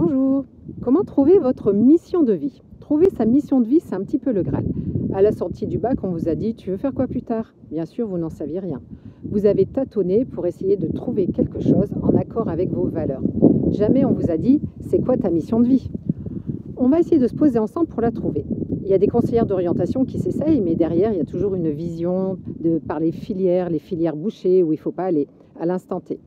Bonjour. Comment trouver votre mission de vie? Trouver sa mission de vie, c'est un petit peu le Graal. À la sortie du bac, on vous a dit « Tu veux faire quoi plus tard ?» Bien sûr, vous n'en saviez rien. Vous avez tâtonné pour essayer de trouver quelque chose en accord avec vos valeurs. Jamais on vous a dit « C'est quoi ta mission de vie ?» On va essayer de se poser ensemble pour la trouver. Il y a des conseillères d'orientation qui s'essayent, mais derrière, il y a toujours une vision par les filières bouchées où il ne faut pas aller à l'instant T.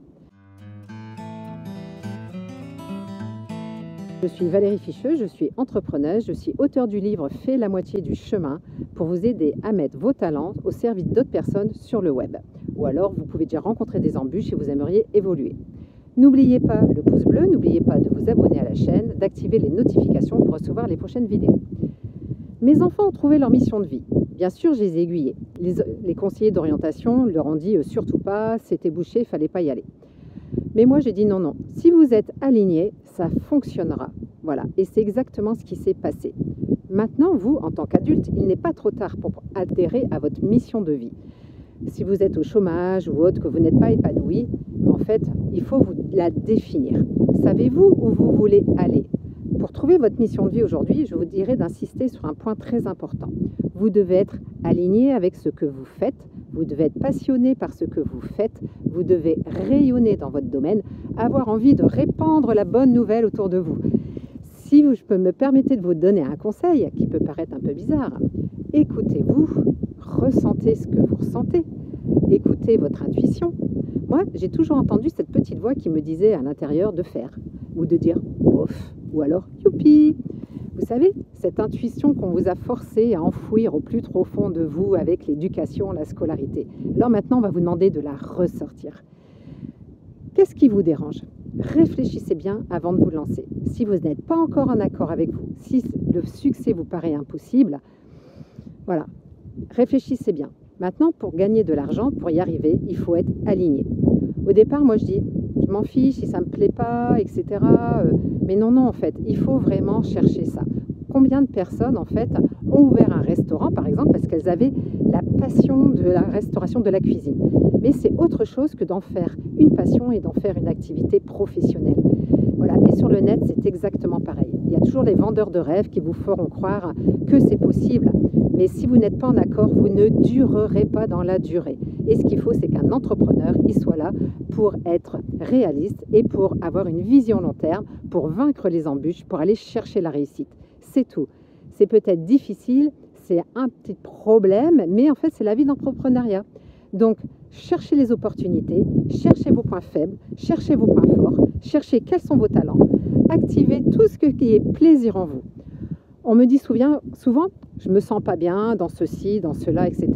Je suis Valérie Ficheux, je suis entrepreneuse, je suis auteure du livre « Fais la moitié du chemin » pour vous aider à mettre vos talents au service d'autres personnes sur le web. Ou alors, vous pouvez déjà rencontrer des embûches et vous aimeriez évoluer. N'oubliez pas le pouce bleu, n'oubliez pas de vous abonner à la chaîne, d'activer les notifications pour recevoir les prochaines vidéos. Mes enfants ont trouvé leur mission de vie. Bien sûr, je les ai aiguillés. Les conseillers d'orientation leur ont dit surtout pas, c'était bouché, il ne fallait pas y aller. Mais moi, j'ai dit non, non. Si vous êtes alignés, ça fonctionnera. Voilà. Et c'est exactement ce qui s'est passé. Maintenant, vous, en tant qu'adulte, il n'est pas trop tard pour adhérer à votre mission de vie. Si vous êtes au chômage ou autre, que vous n'êtes pas épanoui, en fait, il faut vous la définir. Savez-vous où vous voulez aller? Pour trouver votre mission de vie aujourd'hui, je vous dirais d'insister sur un point très important. Vous devez être aligné avec ce que vous faites, vous devez être passionné par ce que vous faites, vous devez rayonner dans votre domaine, avoir envie de répandre la bonne nouvelle autour de vous. Si je peux me permettre de vous donner un conseil qui peut paraître un peu bizarre, écoutez-vous, ressentez ce que vous ressentez, écoutez votre intuition. Moi, j'ai toujours entendu cette petite voix qui me disait à l'intérieur de faire, ou de dire « bof », ou alors « youpi ». Vous savez, cette intuition qu'on vous a forcé à enfouir au plus profond de vous avec l'éducation, la scolarité. Alors maintenant, on va vous demander de la ressortir. Qu'est-ce qui vous dérange? Réfléchissez bien avant de vous lancer. Si vous n'êtes pas encore en accord avec vous, si le succès vous paraît impossible, voilà, réfléchissez bien. Maintenant, pour gagner de l'argent, pour y arriver, il faut être aligné. Au départ, moi, je dis, je m'en fiche si ça ne me plaît pas, etc. Mais non, en fait, il faut vraiment chercher ça. Combien de personnes, en fait, ont ouvert un restaurant, par exemple, parce qu'elles avaient la passion de la restauration, de la cuisine. Mais c'est autre chose que d'en faire une passion et d'en faire une activité professionnelle. Voilà. Et sur le net, c'est exactement pareil. Il y a toujours des vendeurs de rêves qui vous feront croire que c'est possible. Mais si vous n'êtes pas en accord, vous ne durerez pas dans la durée. Et ce qu'il faut, c'est qu'un entrepreneur, il soit là pour être réaliste et pour avoir une vision long terme, pour vaincre les embûches, pour aller chercher la réussite. C'est tout. C'est peut-être difficile, c'est un petit problème, mais en fait, c'est la vie d'entrepreneuriat. Donc, cherchez les opportunités, cherchez vos points faibles, cherchez vos points forts, cherchez quels sont vos talents, activez tout ce qui est plaisir en vous. On me dit souvent, je ne me sens pas bien dans ceci, dans cela, etc.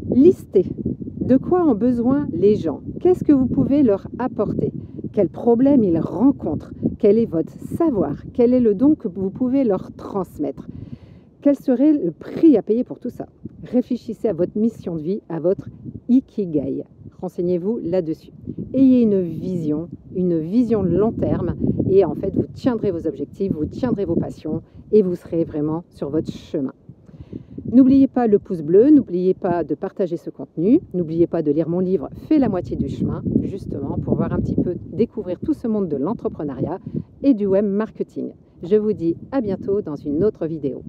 Listez de quoi ont besoin les gens. Qu'est-ce que vous pouvez leur apporter? Quels problèmes ils rencontrent? Quel est votre savoir? Quel est le don que vous pouvez leur transmettre? Quel serait le prix à payer pour tout ça? Réfléchissez à votre mission de vie, à votre ikigai. Renseignez-vous là-dessus. Ayez une vision long terme et en fait, vous tiendrez vos objectifs, vous tiendrez vos passions et vous serez vraiment sur votre chemin. N'oubliez pas le pouce bleu, n'oubliez pas de partager ce contenu, n'oubliez pas de lire mon livre « Fais la moitié du chemin » justement pour voir un petit peu, découvrir tout ce monde de l'entrepreneuriat et du web marketing. Je vous dis à bientôt dans une autre vidéo.